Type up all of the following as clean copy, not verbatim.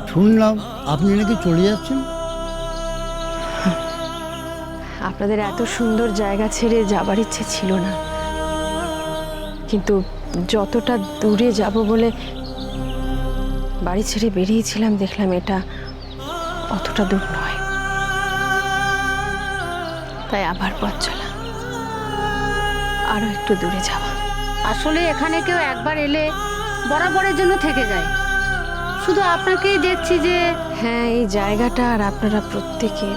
শুনলাম আপনি নাকি চলে যাচ্ছেন। আপনাদের এত সুন্দর জায়গা ছেড়ে যাবার ইচ্ছে ছিল না, কিন্তু যতটা দূরে যাব বলে বাড়ি ছেড়ে বেরিয়েছিলাম, দেখলাম এটা অতটা দূর নয়, তাই আবার পথ চলা, আরো একটু দূরে যাওয়া। আসলে এখানে কেউ একবার এলে বরাবরের জন্য থেকে যায়। শুধু আপনাকেই দেখছি যে হ্যাঁ, এই জায়গাটা আর আপনারা প্রত্যেকে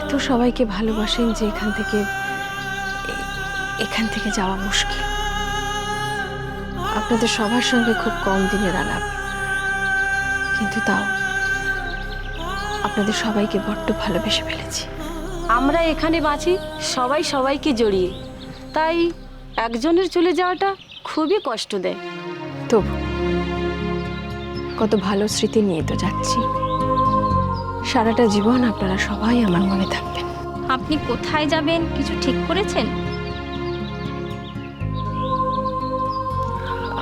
এত সবাইকে ভালোবাসেন যে এখান থেকে যাওয়া মুশকিল। আপনাদের সবার সঙ্গে খুব কম দিনের আলাপ, কিন্তু তাও আপনাদের সবাইকে বড্ড ভালোবেসে ফেলেছি। আমরা এখানে বাঁচি সবাই সবাইকে জড়িয়ে, তাই একজনের চলে যাওয়াটা খুবই কষ্ট দেয়। তবু কত ভালো স্মৃতি নিয়ে তো যাচ্ছি, সারাটা জীবন আপনারা সবাই আমার মনে থাকবেন। আপনি কোথায় যাবেন কিছু ঠিক করেছেন?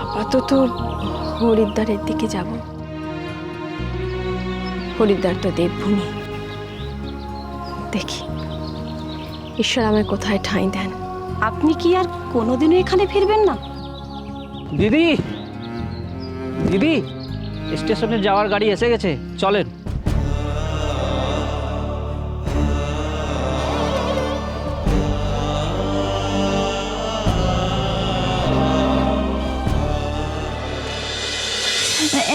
আপাতত হরিদ্বারের দিকে যাব। হরিদ্বার তো দেবভূমি, দেখি ঈশ্বর আমায় কোথায় ঠাঁই দেন। আপনি কি আর কোনোদিনও এখানে ফিরবেন না? দিদি, দিদি, স্টেশনে যাওয়ার গাড়ি এসে গেছে, চলেন।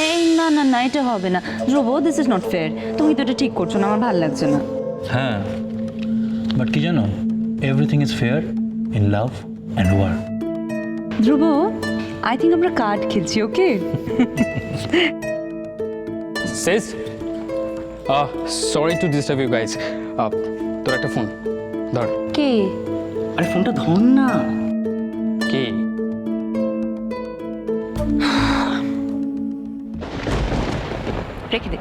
এই না না না, এটা হবে না ধ্রুব, দিস ইজ নট ফেয়ার। তুমি তো এটা ঠিক করছো না, আমার ভালো লাগছে না। হ্যাঁ, বাট কি জানো, everything is fair in love and war. Dhruv, I think আমরা কার্ড খেলছি, okay? Sis, sorry to disturb you guys. তোর একটা ফোন ধর। কে? আরে ফোনটা ধর না। কি? রেখে দে।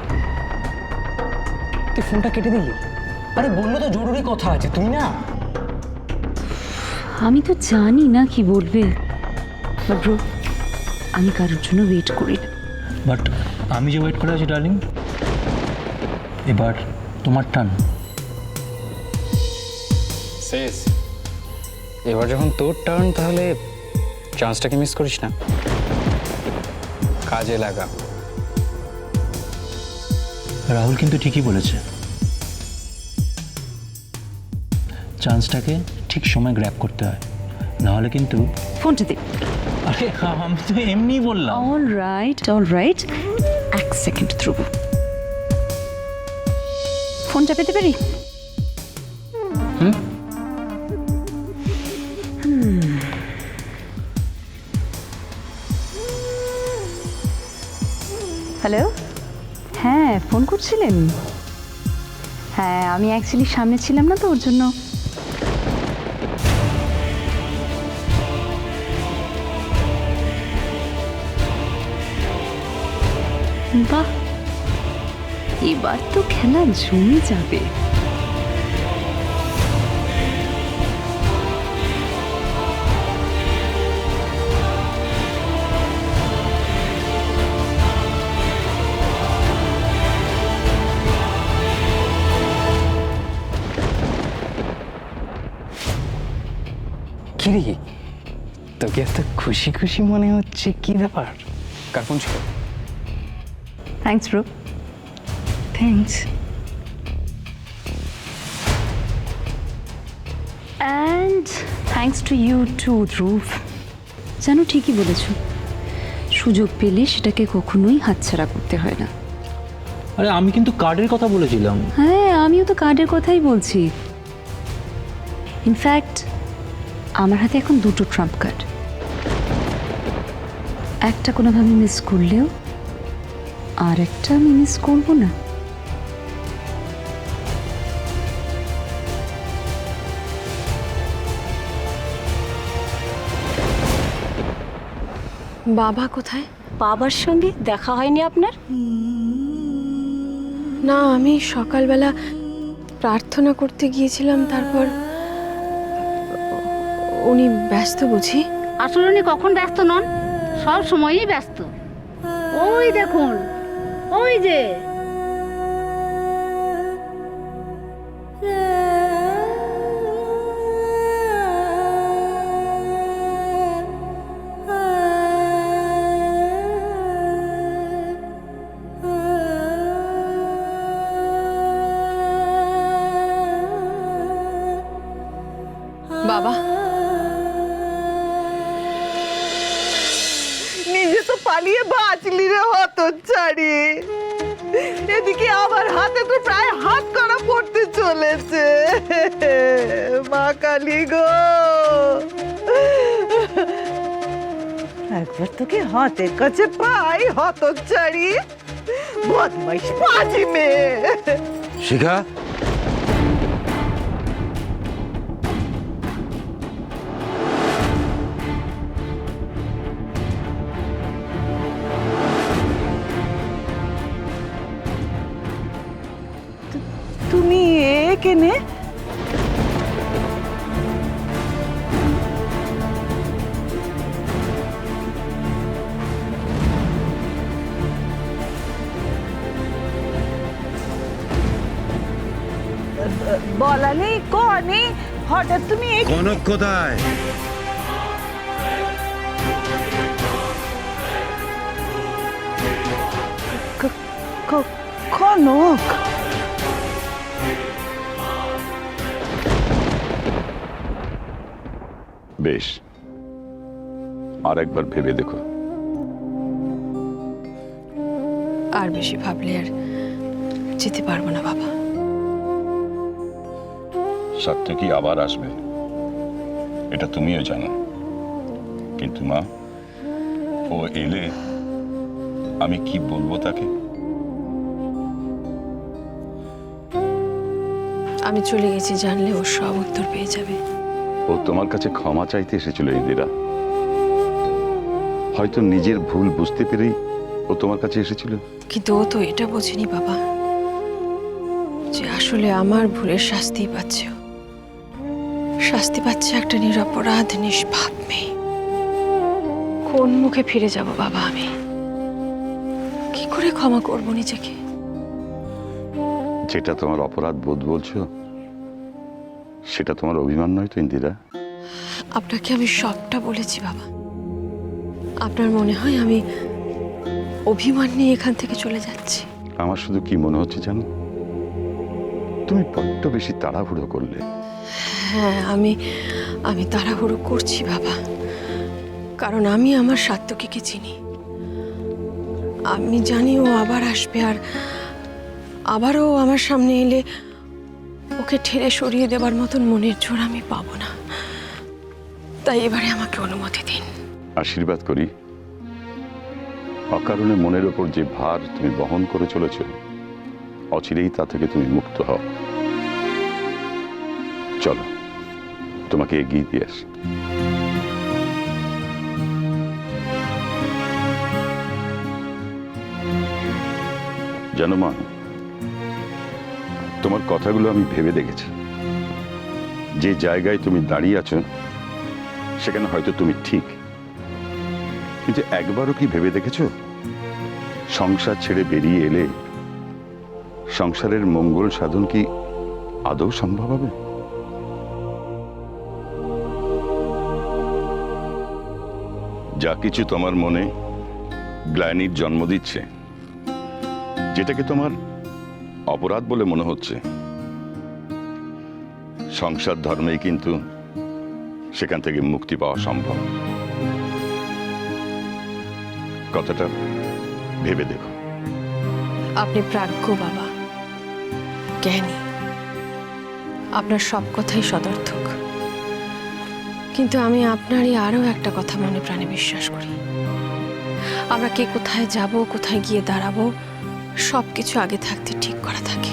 তুই ফোনটা কেটে দিলি? আরে বললো তো জরুরি কথা আছে, তুই না। আমি তো জানি না কি বলবে, বাট ব্রো, আমি কারোর জন্য ওয়েট করি না। বাট আমি যে ওয়েট করে আছি ডার্লিং, এবার তোমার টান। Sis, এবার যখন তোর টার্ন, তাহলে চান্সটাকে মিস করিস না, কাজে লাগা। রাহুল কিন্তু ঠিকই বলেছে, চান্সটাকে ঠিক সময় গ্র্যাব করতে হয়, নাহলে কিন্তু। ফোনটা দে। আরে আমি তো এমনি বললাম। অল রাইট, এক সেকেন্ড ধ্রুব, ফোনটা পেতে পারি? হ্যালো, হ্যাঁ ফোন করছিলেন? হ্যাঁ, আমি অ্যাকচুয়ালি সামনে ছিলাম না তো, ওর জন্য। বাহ, এবার তো খেলা জমে যাবে। কিরে, তোকে এত খুশি খুশি মনে হচ্ছে, কি ব্যাপার? কার ফোন ছিল? Thanks bro, thanks. And thanks to you too Dhruv. জানো, ঠিকই বলেছ, সুযোগ পেলে সেটাকে কখনোই হাতছাড়া করতে হয় না। আরে আমি কিন্তু কার্ডের কথা বলেছিলাম। হ্যাঁ, আমিও তো কার্ডের কথাই বলছি। ইনফ্যাক্ট আমার হাতে এখন দুটো ট্রাম্প কার্ড, একটা কোনোভাবে মিস করলেও আর একটা আমি মিস করবো না। বাবা কোথায়? বাবার সঙ্গে দেখা হয়নি আপনার? না, আমি সকালবেলা প্রার্থনা করতে গিয়েছিলাম, তারপর উনি ব্যস্ত বুঝি? আসলে উনি কখন ব্যস্ত নন, সব সময়ই ব্যস্ত। ওই দেখুন ওই যে বাবা, নিজে তো পালিয়ে বাঁচলি রে হতচ্ছাড়ি, এদিকে আমার হাতে তো প্রায় হাত করা পড়তে চলেছে। মা কালী গো, একবার তোকে হাতের কাছে পাই হতচ্ছাড়ি, বদমাইশ পাজি মেয়ে। শিখা, তুমি এখানে? বলা নেই কনে, হঠাৎ তুমি কনক কোথায়? কনক? বেশ, আর একবার ভেবে দেখো। আর বেশি ভাবলে আর যেতে পারবো না বাবা। সাত্তকী আবার আসবে, এটা তুমিও জানো, কিন্তু মা, ও এলে আমি কি বলবো তাকে? আমি চলে গেছি জানলে ও সব উত্তর পেয়ে যাবে। ও তোমার কাছে ক্ষমা চাইতে এসেছিল ইন্দিরা, হয়তো নিজের ভুল বুঝতে পেরেই ও তোমার কাছে এসেছিল। কিন্তু ও তো এটা বোঝেনি বাবা, যে আসলে আমার ভুলের শাস্তি পাচ্ছে ও। শাস্তি পাচ্ছে একটা নিরপরাধ নিষ্পাপ মেয়ে। কোন মুখে ফিরে যাব বাবা আমি? কি করে ক্ষমা করব নিজেকে? যেটা তোমার অপরাধ বোধ বলছো, সেটা তোমার অভিমান নয় তো ইন্দিরা? আপনাকে আমি সবটা বলেছি বাবা। আপনার মনে হয় আমি অভিমান নিয়ে এখান থেকে চলে যাচ্ছি? আমার শুধু কি মনে হচ্ছে জানো, তুমি বড্ড বেশি তাড়াহুড়ো করলে। হ্যাঁ, আমি তাড়াহুড়ো করছি বাবা, কারণ আমি আমার সাত্তকীকে চিনি। আমি জানি ও আবার আসবে, আর আবারও আমার সামনে এলে ওকে ঠেলে সরিয়ে দেবার মতন মনের জোর আমি পাবো না। তাই এবারে আমাকে অনুমতি দিন। আশীর্বাদ করি, অকারণে মনের ওপর যে ভার তুমি বহন করে চলেছ, অচিরেই তা থেকে তুমি মুক্ত হও। চলো, তোমাকে এগিয়ে দিয়ে আসি। জানো মা, তোমার কথাগুলো আমি ভেবে দেখেছি। যে জায়গায় তুমি দাঁড়িয়ে আছো সেখানে হয়তো তুমি ঠিক, কিন্তু একবারও কি ভেবে দেখেছো সংসার ছেড়ে বেরিয়ে এলে সংসারের মঙ্গল সাধন কি আদৌ সম্ভব হবে? যা কিছু তোমার মনে গ্লানির জন্ম দিচ্ছে, যেটাকে তোমার অপরাধ বলে মনে হচ্ছে, সংসার ধর্মেই কিন্তু সেখান থেকে মুক্তি পাওয়া সম্ভব। কথাটা ভেবে দেখো। আপনি প্রাজ্ঞ বাবা, জ্ঞানী, আপনার সব কথাই সদর্থক। কিন্তু আমি আপনারই আরো একটা কথা মনে প্রাণে বিশ্বাস করি। আমরা কে কোথায় যাব, কোথায় গিয়ে দাঁড়াবো, সবকিছু আগে থাকতে ঠিক করা থাকে।